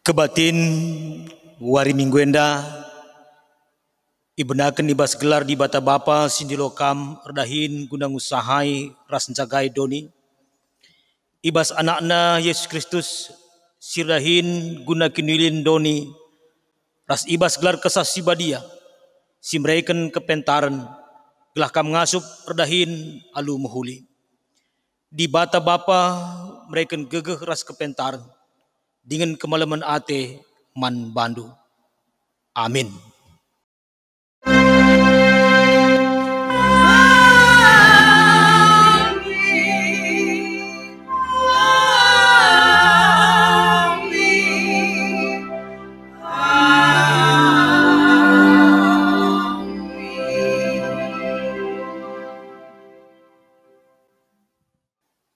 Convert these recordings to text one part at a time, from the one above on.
Kebatin wari mingguenda ibenaken ibas gelar di bata bapa sindilokam erdahin guna ngusahai ras ncagai doni ibas anakna Yesus Kristus sirdahin guna kinilin doni ras ibas gelar kesasi badia simreken kepentaren gelah kam ngasup erdahin alu muhuli di bata bapa mereken gegeh ras kepentaren dengan kemalaman ate man bandu. Amin.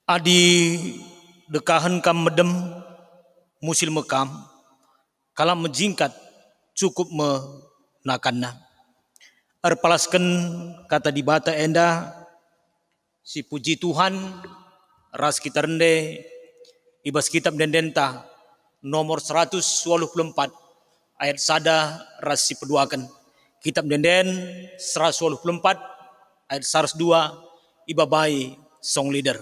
Adi dekahan kam medem musil mekam kalam menjingkat cukup menakanna. Erpalaskan kata di bata enda si puji Tuhan ras kita rende ibas kitab dendenta nomor 124 ayat sada ras si peduakan. Kitab denden 124 ayat 102 ibabai song leader.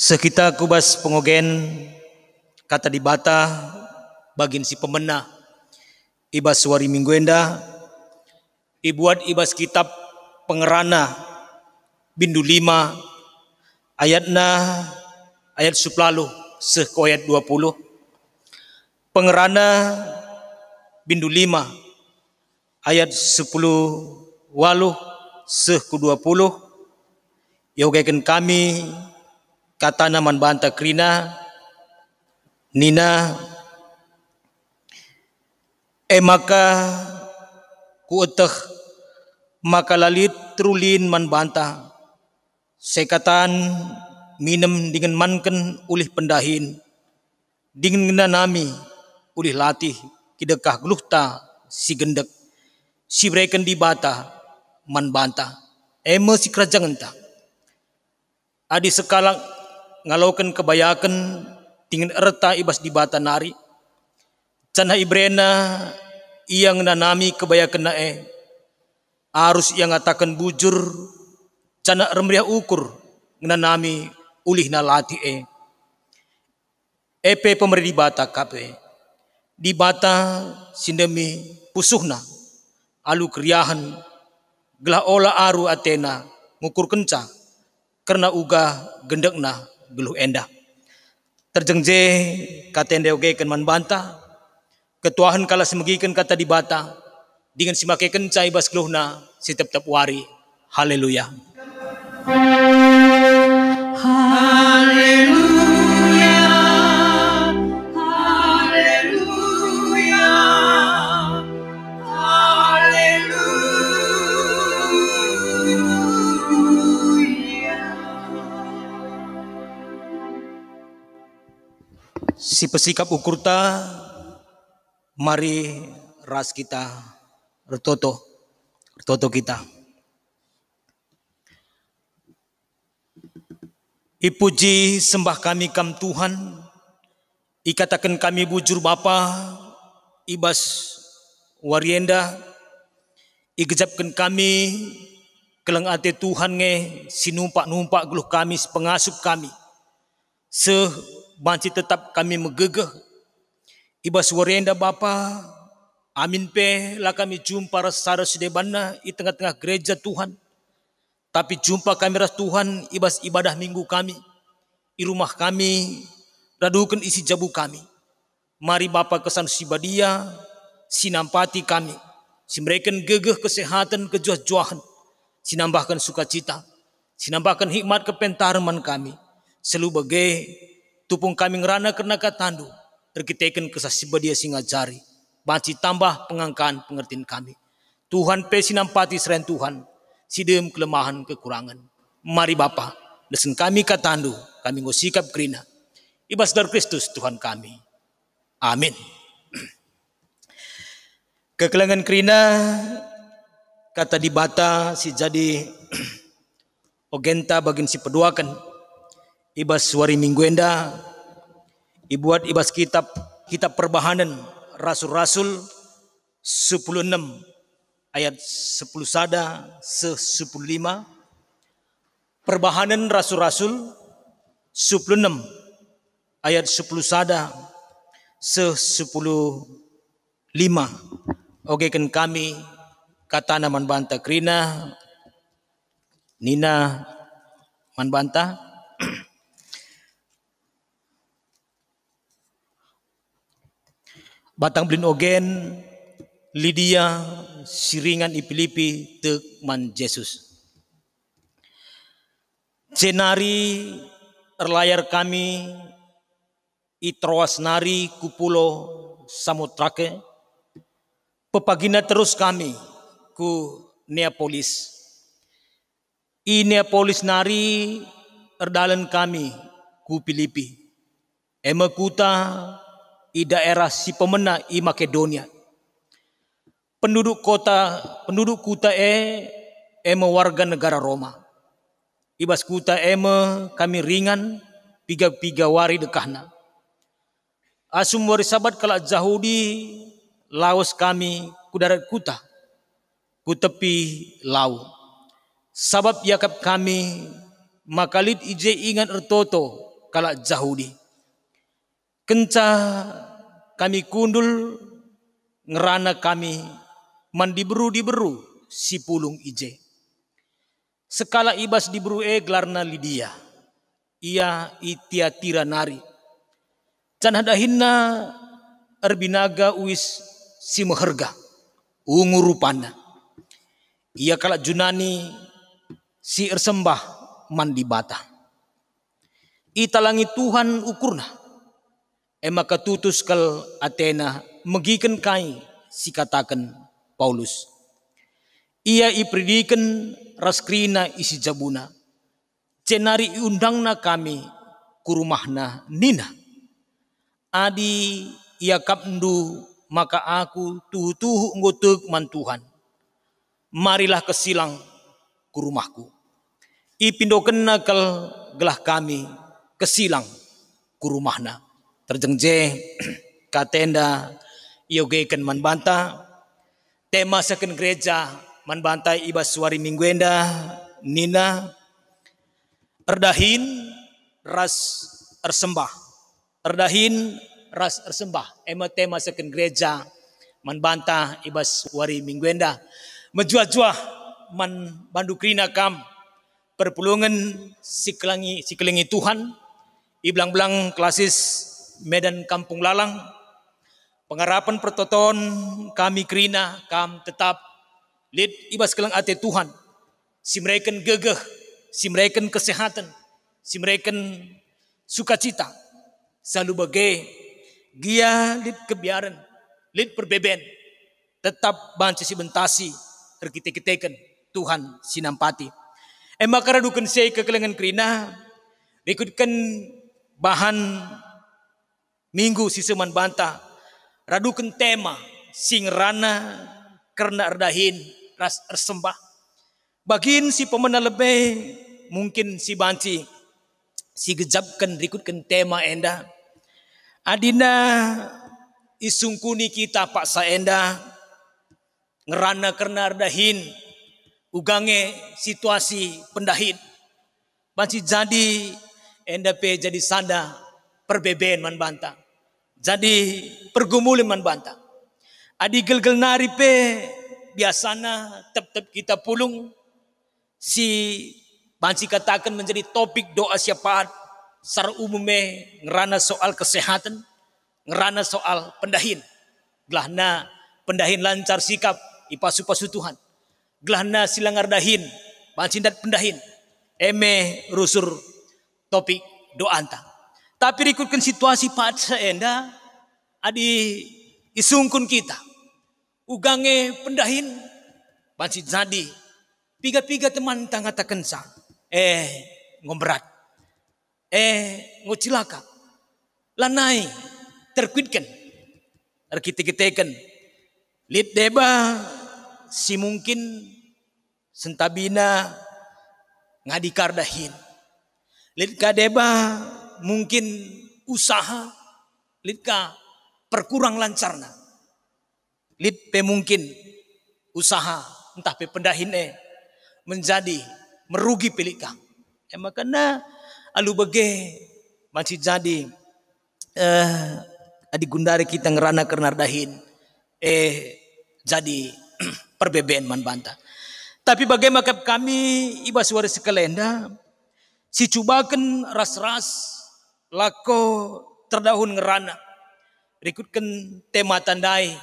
Sekita kubas pengogen kata di bata bagin si pemena ibas wari minggu enda ibuat ibas kitab pengerana bindu 5 ayatna ayat 10 seh ko ayat 20 pengerana bindu 5 ayat 10 waluh seh ku 20 yogaken kami kata naman banta krina nina maka kueteh maka lalit trulin man banta sekatan minem dengan manken ulih pendahin dengan nami ulih latih kidekah gluhta si gendek si breken di bata man banta si kerajaan ta adi sekalak ngalaukan kebayakan tingin erta ibas di bata nari cana ibrena iyang nanami kebayakan nae arus yang ngatakan bujur cana remriah ukur nanami ulih nalati epe pemeri di bata kape di bata sindemi pusuhna alu kriahan gelah ola aru atena ngukur kenca karena uga gendekna geluh endah terjengje katende ogeken man banta ketuahan kala semegiken kata di bata dengan simake kenca ibas geluhna setiap wari. Haleluya. Haleluya. Haleluya. Haleluya. Si pesikap ukurta mari ras kita retoto kita ipuji sembah kami kam Tuhan ikatakan kami bujur Bapa ibas warienda igejapkan kami keleng ate Tuhan nge sinumpak-numpak geluh kami pengasup kami banci tetap kami megegeh. Ibas warenda Bapa, amin pe lah kami jumpa rasara sedebana di tengah-tengah gereja Tuhan. Tapi jumpa kami ras Tuhan ibas ibadah minggu kami, di rumah kami, radukan isi jabu kami. Mari Bapa kesan sibadia, sinampati kami, simberikan gegeh kesehatan kejuah-juahan, sinambahkan sukacita, sinambahkan hikmat kepentaraman kami, selalu bagai tupung kami ngerana karena katandu, terkitekan kesah sibadia singajari, banci tambah pengangkaan pengertian kami. Tuhan pe sinampati seren Tuhan, sidem kelemahan kekurangan. Mari Bapa, lesen kami katandu, kami ngosikap kerina, ibas dar Kristus Tuhan kami. Amin. Kekelangan kerina kata dibata si jadi ogenta bagin si peduakan ibas wari mingguenda ibuat ibas kitab perbahanan rasul-rasul 16 ayat 10 sada se 15. Perbahanan rasul-rasul 16 ayat 10 sada se 10 5. Oke kan kami kata man banta krina Nina man banta batang blin ogen Lydia siringan ipilipi tek man Jesus. Cenari erlayar kami itroas nari kupulo Samotrake, pepagina terus kami ku Neapolis. I Neapolis nari erdalan kami ku Filipi. Ema kuta i daerah si pemena i Makedonia. Penduduk kuta ema warga negara Roma. Ibas kuta ema kami ringan piga wari dekahna. Asum wari sabat kala Jahudi laos kami ku darat kuta ku tepi lau. Sabab yakap kami makalit ije ingat ertoto kala Jahudi. Kenca kami kundul ngerana kami mandiberu si pulung ije. Sekala ibas diberu gelarna Lydia. Ia itiatira nari. Can hadahinna erbinaga uis si meherga ungurupana. Ia kala Junani si ersembah mandi bata. Italangi Tuhan ukurna. Ema katutus kal Athena megiken kai si katakan Paulus. Ia ipridiken raskrina isi jabuna. Cenari undangna kami kurumahna Nina. Adi ia kapndu maka aku tuhu ngotek man Tuhan. Marilah kesilang ku rumahku. Ipindoken nakal gelah kami kesilang ku rumahna. Terjengje katenda iogeken man banta. Tema seken gereja man banta ibas suari mingguenda Nina. Erdahin ras ersembah. Erdahin ras ersembah. Ema tema seken gereja man banta ibas wari mingguenda. Menjuah-juah man bandukrina kam perpulungan sikelangi Tuhan. Iblang-blang klasis Medan Kampung Lalang. Pengarapan pertoton kami krina kam tetap lid ibas kelang ate Tuhan. Simreken gegeh, simreken kesehatan, simreken sukacita. Selalu bagai gia lid kebiaran, lid perbeben, tetap banci si bentasi terkite-kiteken Tuhan sinampati. Maka radukan saya kekelengan krina, ikutkan bahan minggu si seman banta, radukan tema sing rana karena erdahin ras ersembah. Bagin si pemena lebih mungkin si banci si gejabkan rikutkan tema enda. Adina isungkuni kita Pak Saenda ngerana karena erdahin ugange situasi pendahin. Banci jadi enda pe jadi sanda perbeben man banta. Jadi pergumulan man banta. Adi gel-gel nari pe biasana tep-tep kita pulung si banci katakan menjadi topik doa syafaat secara umumnya ngerana soal kesehatan, ngerana soal pendahin. Gelahna pendahin lancar sikap ipasu-pasu Tuhan. Gelahna silangar dahin, bancindat pendahin. Eme rusur topik doa anta. Tapi ikutkan situasi paksa enda adi isungkun kita. Ugange pendahin banci jadi piga-piga teman tangatakan sa. Ngomberat. Ngocilaka. Lanai terkuitkan. Terkite-kitekan. Lid deba si mungkin sentabina ngadikar dahin. Lid kadeba mungkin usaha. Lid ka perkurang lancarna. Lid pe mungkin usaha entah pe pendahin menjadi merugi pelika. Makanya alu bege masih jadi adi gundari kita ngerana kerana dahin jadi perbeben man banta. Tapi bagaimana kami iba suara sekelenda si cubakan ras-ras lako terdahun ngerana rikutkan tema tandai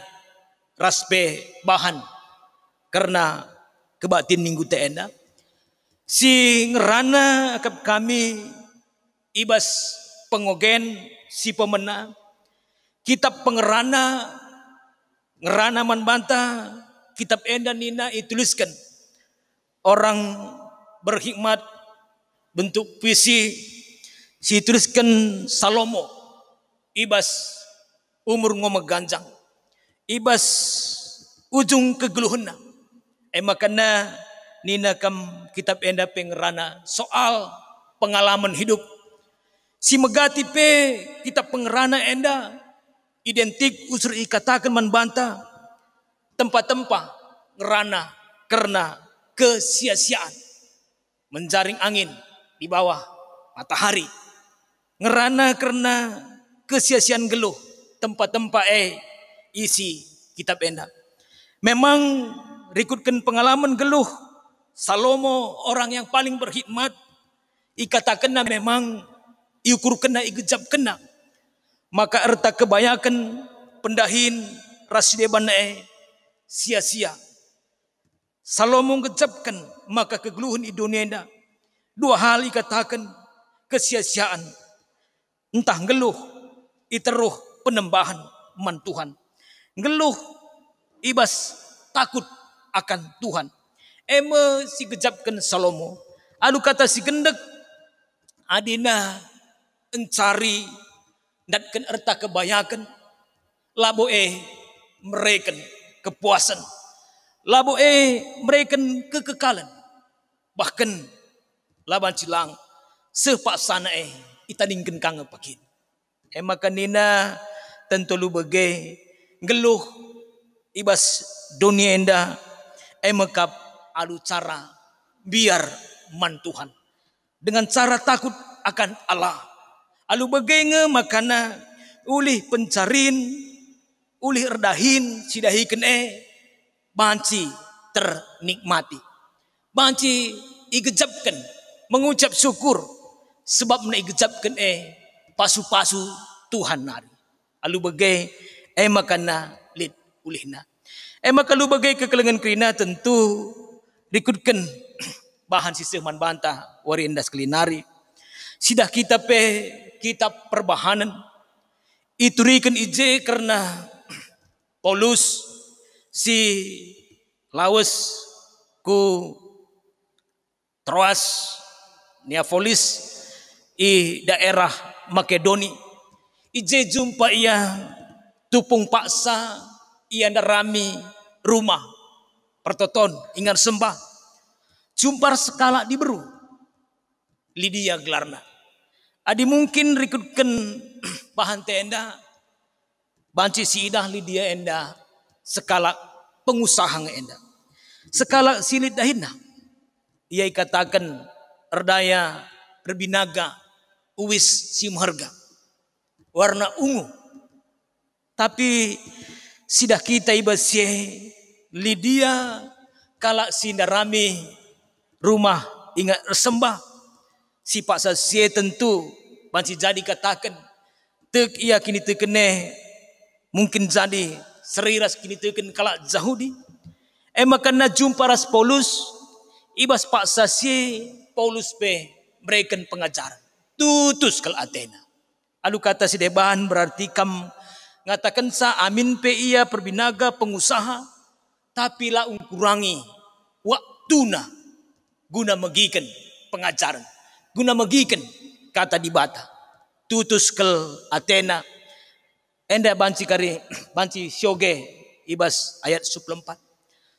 raspe bahan karena kebatin minggu teenda si ngerana kami ibas pengogen si pemena kitab pengerana ngerana man banta kitab enda nina ituliskan orang berhikmat bentuk puisi si tuliskan Salomo ibas umur ngomeganjang ibas ujung kegeluhna. Makana nina kam kitab enda pengerana soal pengalaman hidup. Si megati pe kitab pengerana enda identik usur ikatakan man banta tempat-tempat ngerana karena kesia-siaan menjaring angin di bawah matahari. Ngerana karena kesia-siaan geluh tempat-tempat isi kitab enda. Memang rikutkan pengalaman geluh Salomo orang yang paling berhikmat ikatakan memang iukur kena igejab kena maka erta kebanyakan pendahin rasideban sia-sia. Salomo ngejabkan maka kegeluhan di dunia enda dua hal ikatakan kesia-siaan entah geluh iteruh penembahan man Tuhan. Ngeluh ibas takut akan Tuhan. Si gejabkan Salomo. Alu kata si gendek adina encari datkan erta kebanyakan labo mereken kepuasan. Labo mereken kekekalan. Bahkan laban cilang sepak sana itadingken kang pakin. Maka nina tentu lu bege geluh ibas dunia enda mekap alu cara biar man Tuhan dengan cara takut akan Allah alu bege makana ulih pencarin ulih erdahin sidahiken banci ternikmati banci igejabkan mengucap syukur sebab igejabkan pasu-pasu Tuhan nari alu bagai makana lid ulihna maka lu bagai kekelengan krina tentu dikutkan bahan sisih man bantah wari endas kelinari sidah kita kitab perbahanan iturikan ije karena Paulus si lawas ku Troas Neapolis i daerah Makedoni ije jumpa ia tupung paksa ia ndarami rumah pertoton ingat sembah jumpar sekala diberu Lydia gelarna adi mungkin rikutkan bahan tenda banci si idah Lydia enda sekala pengusaha enda sekala silit dahina ia katakan erdaya berbinaga uwis simharga warna ungu. Tapi sidah kita ibasye Lydia kalak sindarami rumah ingat sembah si paksa sie tentu banci jadi katakan tek ia kini tekene mungkin jadi seriras kini teken kalak Yahudi. Makana jumpa ras Paulus ibas paksa sie Paulus pe berikan pengajaran tutus kal Athena. Alu kata si deban berarti kam ngatakan sa amin pe ia perbinaga pengusaha tapi lah kurangi waktuna guna megikan pengajaran guna megikan kata di bata tutus kel Athena enda banci kari banci syoge ibas ayat 14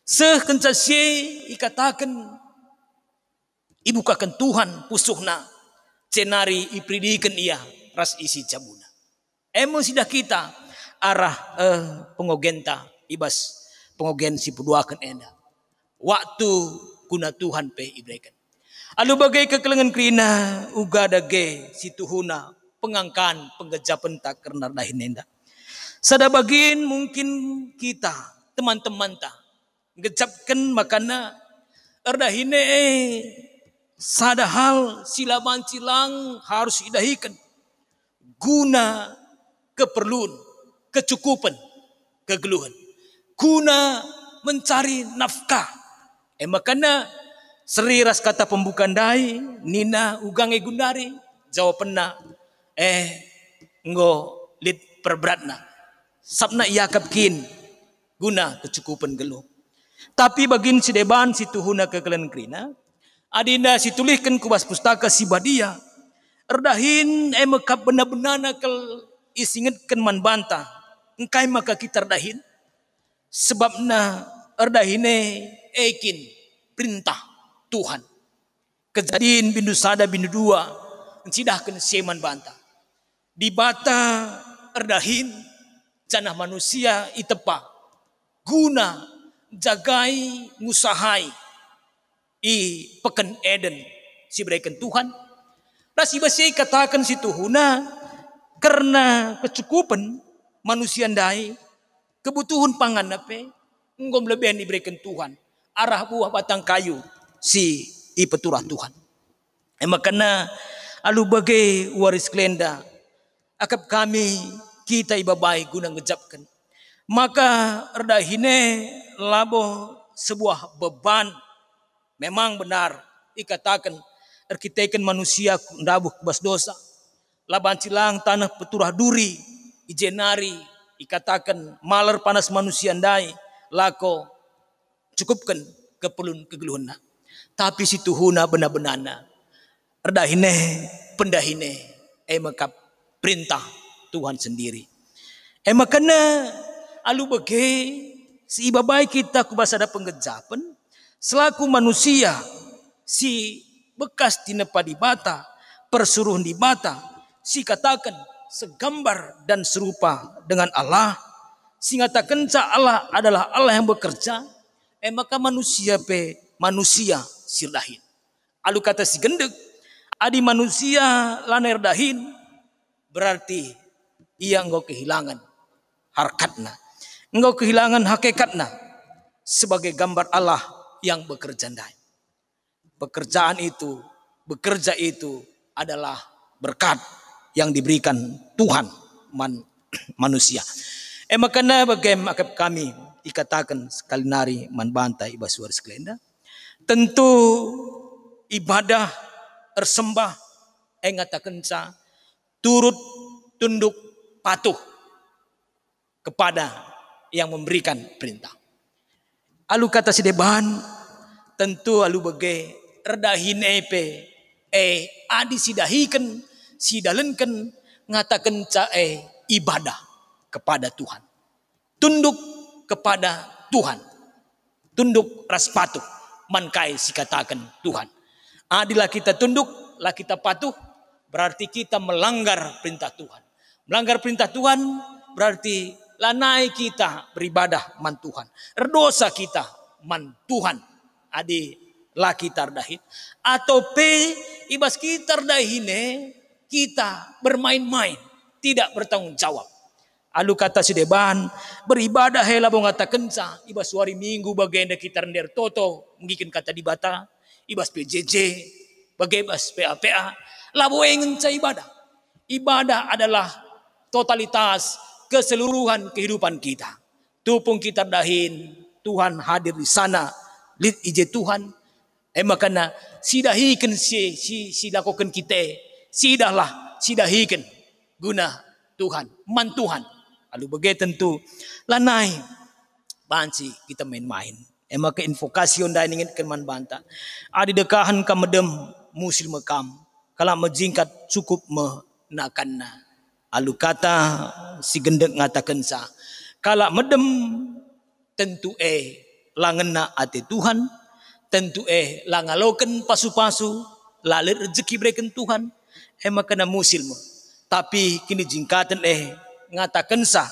sekenca sie ikatakan ibukakan Tuhan pusuhna cenari ipridikan ia ras isi cabuna emo sidah kita arah pengogenta ibas pengogen si puduakan enda waktu guna Tuhan pe ibrekan alu bagai kekelengan krina uga dage si tuhuna pengangkan penggejapan tak karena dahin enda sada bagin mungkin kita teman-teman tak ngejapkan makana erdahine sada hal silaban silang harus idahikan guna keperluan kecukupan kegeluhan guna mencari nafkah makana seriras kata pembukaan dai nina ugange gundari jawabanna ngo lid perberatna sabna yakap kin guna kecukupan geluh tapi bagin si deban si tuhuna kekelen krina adinda si tulihkan kubas pustaka si badia erdahin mekap benar-benana kel isingetkan man bantah engkai maka kita erdahin sebabna erdahine ekin perintah Tuhan kejadian bindu sada bindu dua encidahkan seman bantah di bata erdahin janah manusia itepa guna jagai ngusahai i peken Eden si berikan Tuhan nasi basi katakan si tuhuna karena kecukupan manusia ndai kebutuhan pangan nape ngom lebihan diberikan Tuhan arah buah batang kayu si i peturah Tuhan makana alu bagai waris kelenda akap kami kita ibabai guna ngejapkan maka erdahine labo sebuah beban memang benar ikatakan arkiteken manusia ndabuh bas dosa laban cilang tanah peturah duri ijenari ikatakan maler panas manusia ndai lako cukupkan keperluan kegeluhna tapi si tuhuna benar-benarna erdahine pendahine makap perintah Tuhan sendiri makana alu bege si ibabai kita kubasada penggejapan selaku manusia si bekas tinepa di bata persuruh di bata si katakan segambar dan serupa dengan Allah si ngatakan Allah adalah Allah yang bekerja maka manusia manusia sirdahin alu kata si gendek adi manusia laner dahin berarti ia engkau kehilangan harkatna engkau kehilangan hakikatna sebagai gambar Allah yang bekerja ndai pekerjaan itu bekerja itu adalah berkat yang diberikan Tuhan manusia makana bagaimana kami ikatakan sekali nari man bantai ibasuar sekelenda tentu ibadah ersembah ngatakan sa turut tunduk patuh kepada yang memberikan perintah alu kata si deban tentu alu bagai erdahin adi sidahikan sidalenkan ngatakan ca ibadah kepada Tuhan tunduk kepada Tuhan tunduk ras patuh mankai si katakan Tuhan adilah kita tunduk lah kita patuh berarti kita melanggar perintah Tuhan melanggar perintah Tuhan berarti lanai kita beribadah man Tuhan erdosa kita man Tuhan adi lah kita dahin atau ibas kita dahine kita bermain-main tidak bertanggung jawab. Alu kata sedeban beribadah hela bong kata kenca ibas hari minggu bagenda kita render toto mungkin kata dibata ibas PJJ bagebas PAPA labo engenca ibadah adalah totalitas keseluruhan kehidupan kita. Tupung kita dahin Tuhan hadir di sana lid ije Tuhan makana sidahiken si lakukan kita sidahiken guna Tuhan man Tuhan. Lalu bagai tentu lanai banci kita main-main. Maka invokasi onda ingin keman banta. Adi dekahan kamedem musil mekam. Kalau menjingkat cukup menakanna. Lalu kata si gendek ngatakan sa. Kalau medem tentu langena ate Tuhan. Tentu langaloken pasu-pasu. Lalir rezeki berikan Tuhan. Maka na musil me. Tapi kini jingkatan ngatakan sah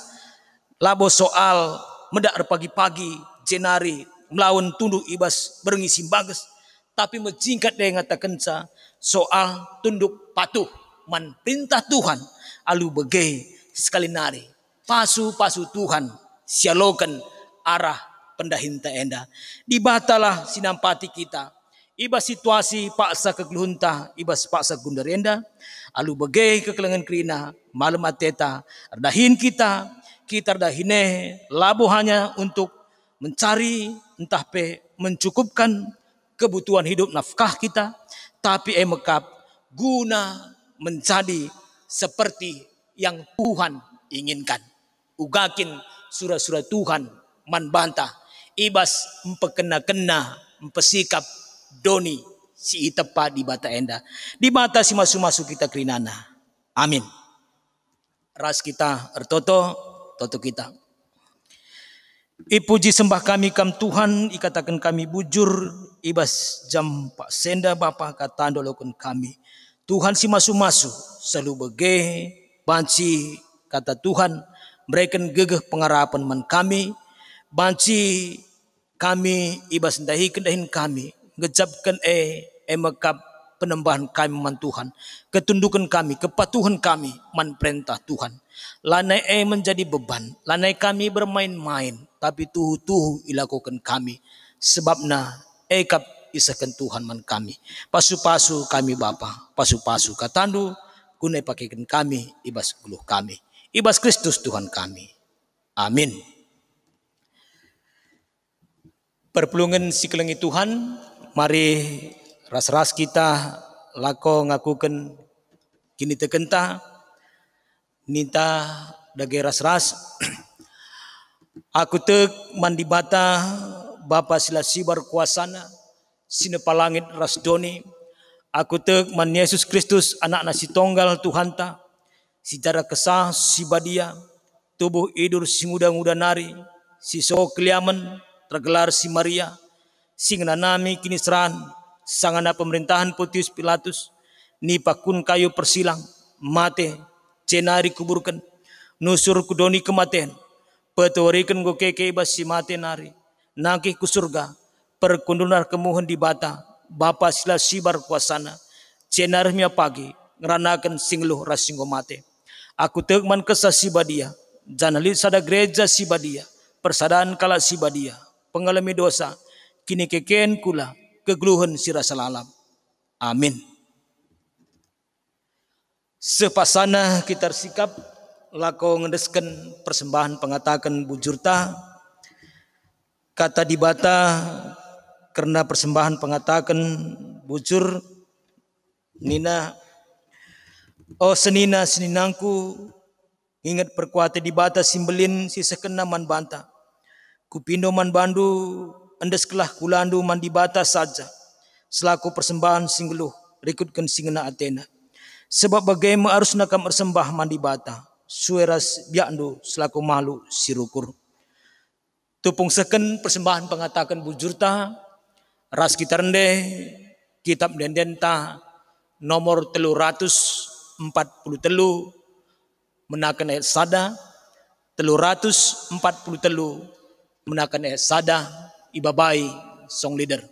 labo soal medak pagi-pagi jenari melawan tunduk ibas berengisi bagus tapi menjingkat dia ngatakan sah soal tunduk patuh man perintah Tuhan alu begai sekali nari pasu Tuhan sialokan arah pendahinta enda dibatalah sinampati kita ibas situasi paksa kegeluhunta ibas paksa gundarenda alu bagai kekelengan kerina malam ateta ardahin kita ardahine labo hanya untuk mencari entah mencukupkan kebutuhan hidup nafkah kita tapi mekap guna menjadi seperti yang Tuhan inginkan ugakin surah-surah Tuhan man bantah ibas empekena-kena empesikap doni si itepa di bata enda di bata si masu-masu kita kerinana amin ras kita ertoto kita ipuji sembah kami kam Tuhan ikatakan kami bujur ibas jam pak senda bapa kata dolokun kami Tuhan si masu-masu selalu bege banci kata Tuhan mereken gegeh pengarapan man kami banci kami ibas dahin kami ngejabkan mekap penembahan kami man Tuhan ketundukan kami kepatuhan kami man perintah Tuhan lanai menjadi beban lanai kami bermain-main tapi tuhu ilakukan kami sebabna kap isakan Tuhan man kami pasu-pasu kami Bapa pasu-pasu katandu gunai pakaikan kami ibas guluh kami ibas Kristus Tuhan kami amin. Perpulungan si kelengi Tuhan, mari ras-ras kita lako ngakukan kini tekenta ninta dage ras-ras aku tek mandibata Bapa sila sibar kuasana sine palangit ras doni aku tek man Yesus Kristus anak nasi tonggal Tuhanta secara kesah si badia tubuh idur si muda-muda nari si so keliaman tergelar si Maria sing nanami kini seran sangana pemerintahan Pontius Pilatus ni pakun kayu persilang mate cenari kuburkan nusur kudoni kematian petorikan go keke bas si mate nari naki ku surga perkundunar kemuhan di bata Bapa sila sibar kuasana cenarmia pagi ngeranakan singluh rasinggo mate aku tegman kesah si badia janalit sada gereja si badia persadaan kala si badia pengalami dosa kini kekeen kula kegeluhan sira salalam amin. Sepasana kita sikap lako ngedesken persembahan pengatakan bujurta kata dibata karena persembahan pengatakan bujur nina seninangku ingat perkuate dibata simbelin si sekena man banta kupindo man bandu endes kelah kulandu man dibata saja selaku persembahan singgeluh rikutkan singena Athena sebab bagaimana harus nakam bersembah man dibata sueras biandu selaku malu sirukur tupung seken persembahan pengatakan bujurta ras kita rendeh kitab dendenta nomor 343 menakan ayat sada 343 menakan ayat sada ibabai song leader.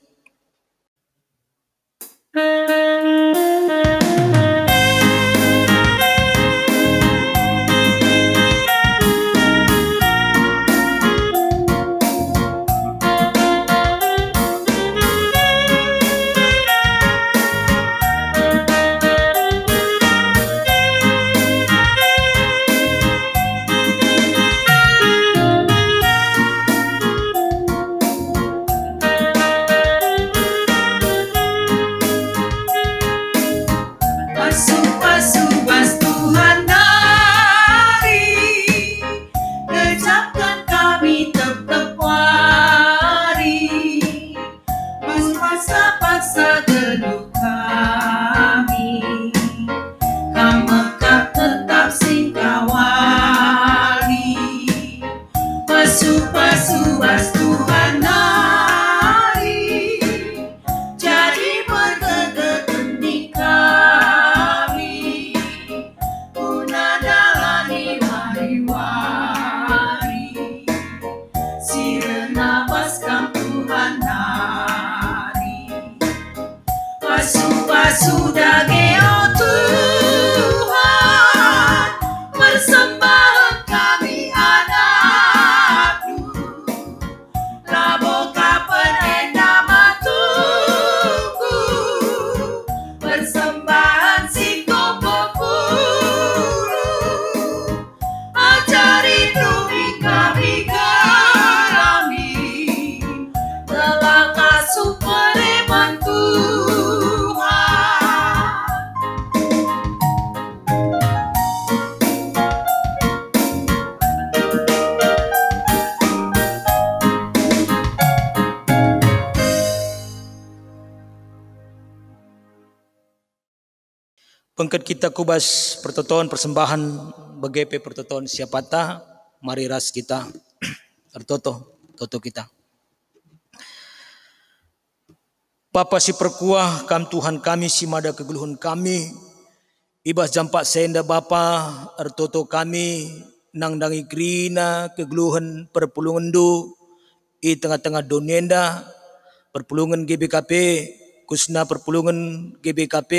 Pengkat kita kubas pertotoan persembahan BGP pertotoan siapata mari ras kita tertoto kita. Papa si perkuah kam Tuhan kami si mada kegeluhan kami ibas jampak senda Bapa ertoto kami nang dangi krina kegeluhan perpulungan du i tengah-tengah donenda perpulungan GBKP kusna perpulungan GBKP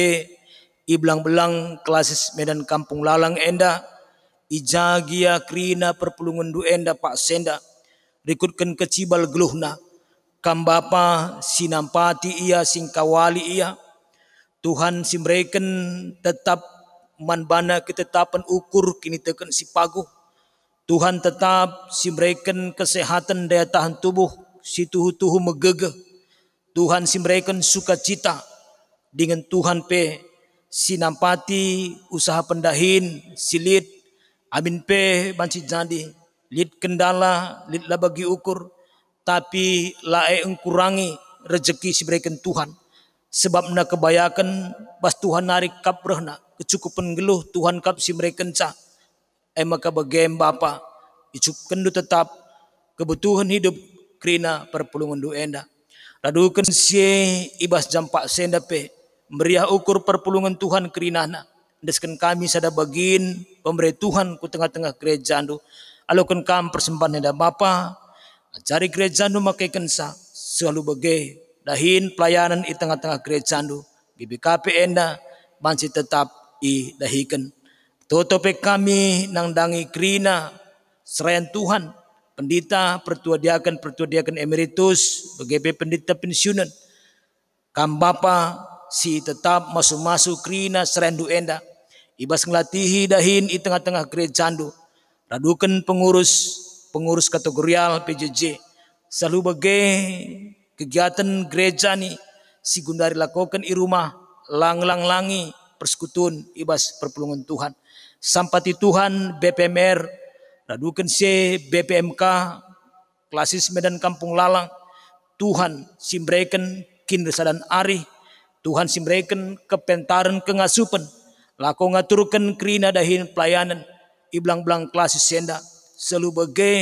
i belang-belang klasis Medan Kampung Lalang enda ijagia krina perpulungan du enda Pak Senda rikutkan kecibal geluhna kam Bapa sinampati ia singkawali ia Tuhan simreken tetap manbana ketetapan ukur kini teken si paguh Tuhan tetap simreken kesehatan daya tahan tubuh si tuhu-tuhu megegeh Tuhan simreken sukacita dengan Tuhan pe sinampati usaha pendahin silit amin pe banci jadi lid kendala lid lah bagi ukur tapi lae engkurangi rezeki simreken Tuhan sebab na kebayakan bas Tuhan narik kaprehna kecukupan geluh Tuhan kap simreken ca maka bagem Bapa icupkan du tetap kebutuhan hidup krina perpulungan du enda radukan sie ibas jampak senda pe meriah ukur perpulungan Tuhan kerinana deskan kami sada bagin pemberi Tuhan ku tengah-tengah gereja andu alokan kam persembahan enda Bapa cari gereja andu makaikan sa selalu bagai dahin pelayanan di tengah-tengah gereja andu GBKP enda banci tetap i dahikan totope kami nang dangi krina serayan Tuhan pendeta pertua diakan emeritus BGP pendeta pensiunan kam Bapa si tetap masuk-masuk krina serendu enda ibas ngelatihi dahin di tengah-tengah gereja andu radukan pengurus kategorial PJJ selalu bagai kegiatan gereja ni si gundari lakukan i rumah lang-lang-langi persekutuan ibas perpulungan Tuhan sampati Tuhan BPMR radukan si BPMK klasis Medan Kampung Lalang Tuhan simbreken kinresadan ari Tuhan simreken kepentaran kengasupan lako ngaturkan krina dahin pelayanan iblang-blang klasis senda selalu bagai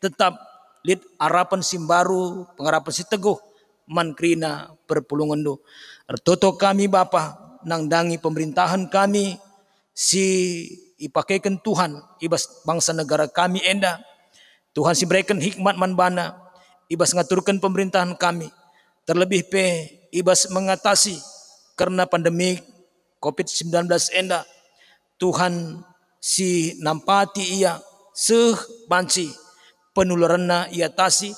tetap lid harapan simbaru pengharapan si teguh man krina perpulungan do ertoto kami Bapa nang dangi pemerintahan kami si ipakaikan Tuhan ibas bangsa negara kami enda Tuhan simreken hikmat manbana ibas ngaturkan pemerintahan kami terlebih pe ibas mengatasi karena pandemi COVID-19 enda Tuhan si nampati ia banci penularanna ia tasi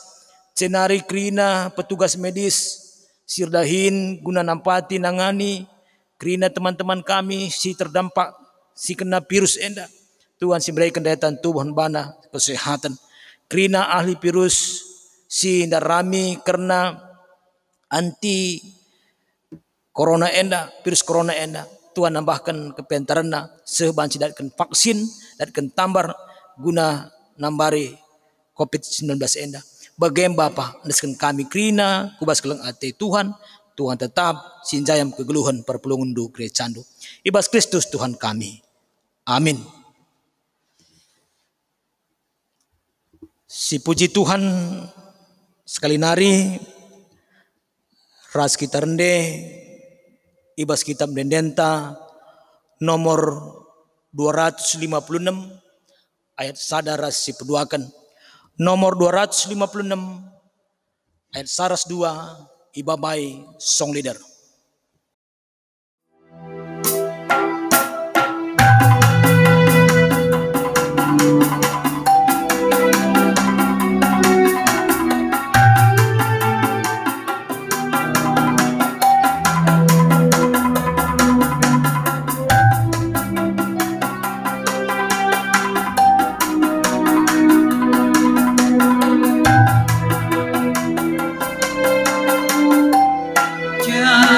cenari krina petugas medis sirdahin guna nampati nangani krina teman-teman kami si terdampak si kena virus enda Tuhan si berikan daya tahan tubuh bana kesehatan krina ahli virus si ndarami karena anti corona enda virus corona enda Tuhan nambahkan kepentaranna sebanci datkan vaksin datkan tambar guna nambari COVID-19 enda bagaim Bapa deskan kami krina kubas keleng ate Tuhan tetap sinjayam kegeluhan perpulungan du gereja andu ibas Kristus Tuhan kami amin. Si puji Tuhan sekali nari ras kita rende ibas kitab Dendenta nomor 256 ayat sadaras si peduakan nomor 256 ayat saras 2 ibabai song leader. Jangan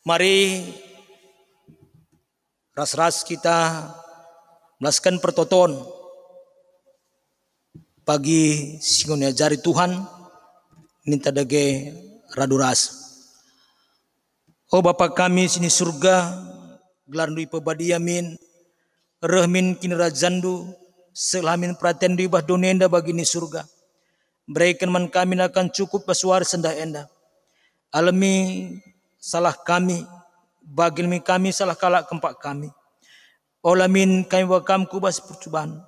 Mari ras-ras kita melaksanakan pertoton pagi singonya jari Tuhan minta dage raduras. Oh Bapa kami sini surga gelarndui pebadiamin rehmin kinerajandu selamin praten di bah donenda bagi ni surga. Berikan man kami akan cukup basuar sendah enda. Alami salah kami, bagilmi kami salah kalak kempak kami. Olamin kami wakamku bas percobaan,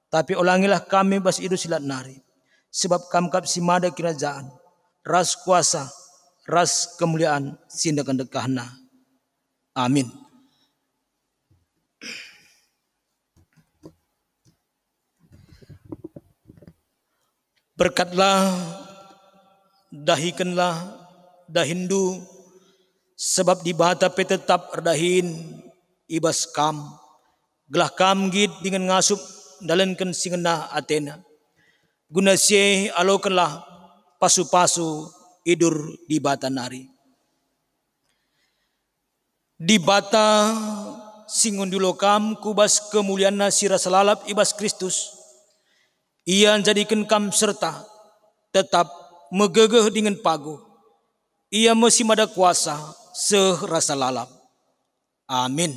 tapi ulangilah kami bas idu silat nari. Sebab kam kap simada kerajaan, ras kuasa, ras kemuliaan, sindakan dekahna. Amin. Berkatlah, dahikanlah, dahindu, sebab di bata pe tetap erdahin ibas kam. Gelah kam gid dengan ngasup dalenkan singena Athena. Guna sie alokanlah pasu-pasu idur di bata nari. Di bata singon dulo kam kubas kemuliaan sira salalap ibas Kristus. Ia jadikan kam serta tetap megegeh dengan pagu. Ia masih ada kuasa serasa lalap. Amin.